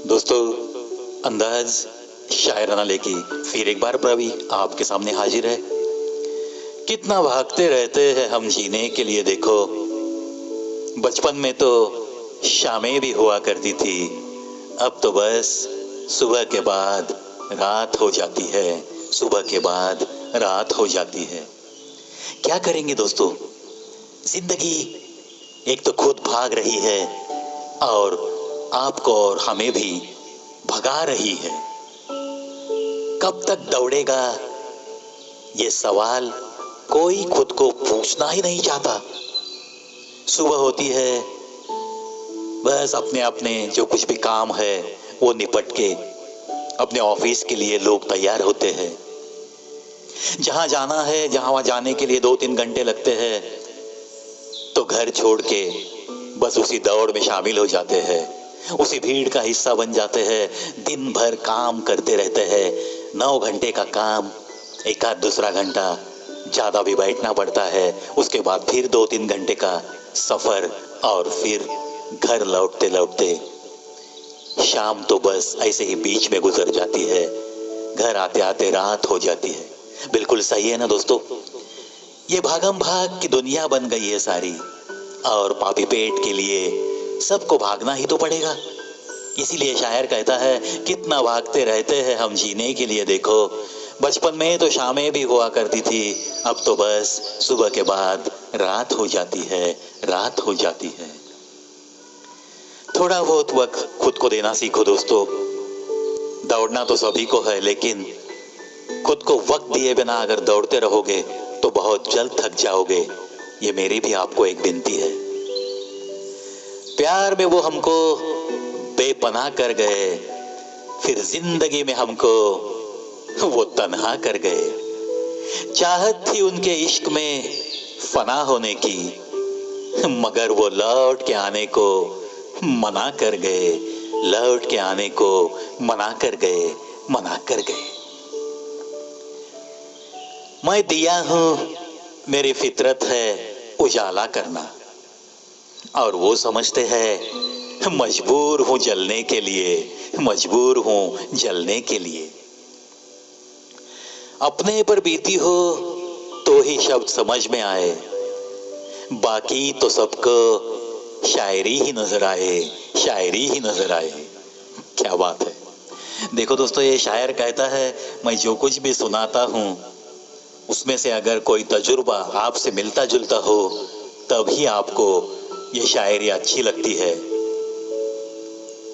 दोस्तों, अंदाज शायराना लेके फिर एक बार प्रवी आपके सामने हाजिर है। कितना भागते रहते हैं हम जीने के लिए देखो। बचपन में तो शामें भी हुआ करती थी, अब तो बस सुबह के बाद रात हो जाती है। सुबह के बाद रात हो जाती है। क्या करेंगे दोस्तों, जिंदगी एक तो खुद भाग रही है और आपको और हमें भी भगा रही है। कब तक दौड़ेगा ये सवाल कोई खुद को पूछना ही नहीं चाहता। सुबह होती है, बस अपने अपने जो कुछ भी काम है वो निपट के अपने ऑफिस के लिए लोग तैयार होते हैं। जहां जाना है, जहां वहां जाने के लिए 2-3 घंटे लगते हैं, तो घर छोड़ के बस उसी दौड़ में शामिल हो जाते हैं, उसी भीड़ का हिस्सा बन जाते हैं। दिन भर काम करते रहते हैं। 9 घंटे का काम, एक आध दूसरा घंटा ज्यादा भी बैठना पड़ता है। उसके बाद फिर 2-3 घंटे का सफर और फिर घर लौटते लौटते शाम तो बस ऐसे ही बीच में गुजर जाती है। घर आते आते रात हो जाती है। बिल्कुल सही है ना दोस्तों। ये भागम भाग की दुनिया बन गई है सारी, और पापी पेट के लिए सबको भागना ही तो पड़ेगा। इसीलिए शायर कहता है, कितना भागते रहते हैं हम जीने के लिए देखो। बचपन में तो शामें भी हुआ करती थी, अब तो बस सुबह के बाद रात हो जाती है। रात हो जाती है। थोड़ा बहुत वक्त खुद को देना सीखो दोस्तों। दौड़ना तो सभी को है, लेकिन खुद को वक्त दिए बिना अगर दौड़ते रहोगे तो बहुत जल्द थक जाओगे। ये मेरी भी आपको एक विनती है। प्यार में वो हमको बेपनाह कर गए, फिर जिंदगी में हमको वो तन्हा कर गए। चाहत थी उनके इश्क में फना होने की, मगर वो लौट के आने को मना कर गए। लौट के आने को मना कर गए, मना कर गए। मैं दिया हूं, मेरी फितरत है उजाला करना, और वो समझते हैं मजबूर हूं जलने के लिए। मजबूर हूं जलने के लिए। अपने पर बीती हो तो ही शब्द समझ में आए, बाकी तो सबको शायरी ही नजर आए। शायरी ही नजर आए। क्या बात है। देखो दोस्तों, ये शायर कहता है, मैं जो कुछ भी सुनाता हूं उसमें से अगर कोई तजुर्बा आपसे मिलता जुलता हो तभी आपको ये शायरी अच्छी लगती है,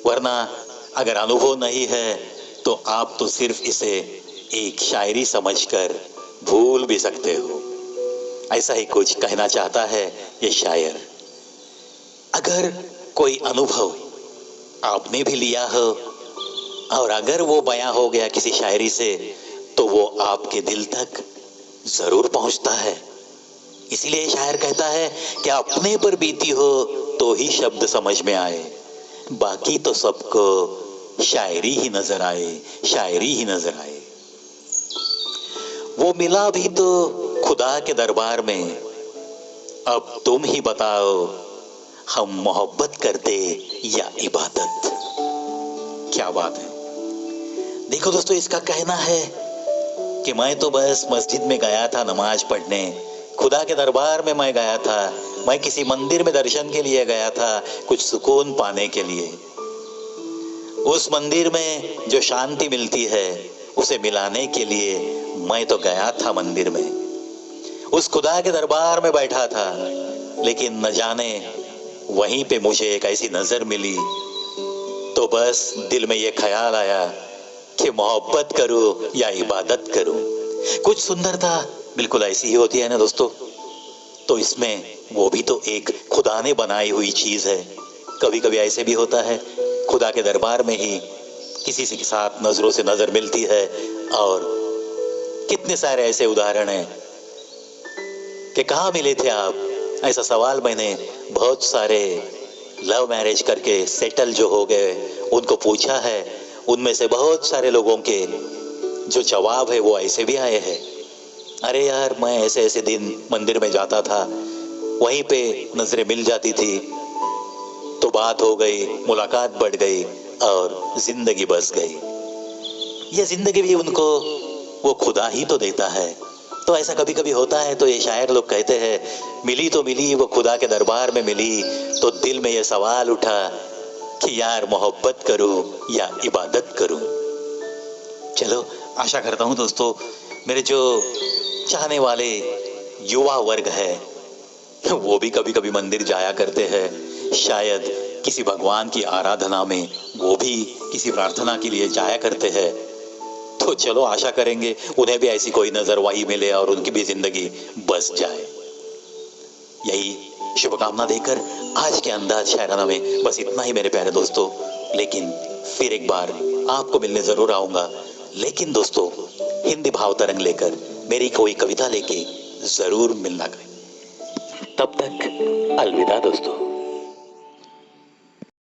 वरना अगर अनुभव नहीं है तो आप तो सिर्फ इसे एक शायरी समझकर भूल भी सकते हो। ऐसा ही कुछ कहना चाहता है ये शायर। अगर कोई अनुभव आपने भी लिया हो और अगर वो बयां हो गया किसी शायरी से, तो वो आपके दिल तक जरूर पहुंचता है। इसीलिए शायर कहता है कि अपने पर बीती हो तो ही शब्द समझ में आए, बाकी तो सबको शायरी ही नजर आए। शायरी ही नजर आए। वो मिला भी तो खुदा के दरबार में, अब तुम ही बताओ हम मोहब्बत करते या इबादत। क्या बात है। देखो दोस्तों, इसका कहना है कि मैं तो बस मस्जिद में गया था नमाज पढ़ने, खुदा के दरबार में मैं गया था, मैं किसी मंदिर में दर्शन के लिए गया था, कुछ सुकून पाने के लिए। उस मंदिर में जो शांति मिलती है उसे मिलाने के लिए मैं तो गया था मंदिर में, उस खुदा के दरबार में बैठा था। लेकिन न जाने वहीं पे मुझे एक ऐसी नजर मिली, तो बस दिल में ये ख्याल आया कि मोहब्बत करूं या इबादत करूं। कुछ सुंदरता बिल्कुल ऐसी ही होती है ना दोस्तों। तो इसमें वो भी तो एक खुदा ने बनाई हुई चीज है। कभी कभी ऐसे भी होता है, खुदा के दरबार में ही किसी से के साथ नजरों से नजर मिलती है। और कितने सारे ऐसे उदाहरण हैं कि कहाँ मिले थे आप। ऐसा सवाल मैंने बहुत सारे लव मैरिज करके सेटल जो हो गए उनको पूछा है। उनमें से बहुत सारे लोगों के जो जवाब है वो ऐसे भी आए हैं, अरे यार मैं ऐसे ऐसे दिन मंदिर में जाता था, वहीं पे नजरें मिल जाती थी, तो बात हो गई, मुलाकात बढ़ गई और जिंदगी बस गई। ये जिंदगी भी उनको वो खुदा ही तो देता है। तो ऐसा कभी कभी होता है। तो ये शायर लोग कहते हैं, मिली तो मिली वो खुदा के दरबार में मिली, तो दिल में ये सवाल उठा कि यार मोहब्बत करूं या इबादत करूं। चलो, आशा करता हूं दोस्तों मेरे जो चाहने वाले युवा वर्ग है वो भी कभी कभी मंदिर जाया करते हैं, शायद किसी भगवान की आराधना में वो भी किसी प्रार्थना के लिए जाया करते हैं। तो चलो आशा करेंगे उन्हें भी ऐसी कोई नजरवाही मिले और उनकी भी जिंदगी बस जाए। यही शुभकामना देकर आज के अंदाज शायराना में बस इतना ही मेरे प्यारे दोस्तों। लेकिन फिर एक बार आपको मिलने जरूर आऊंगा, लेकिन दोस्तों हिंदी भाव तरंग लेकर, मेरी कोई कविता लेके जरूर मिलना करें। तब तक अलविदा दोस्तों।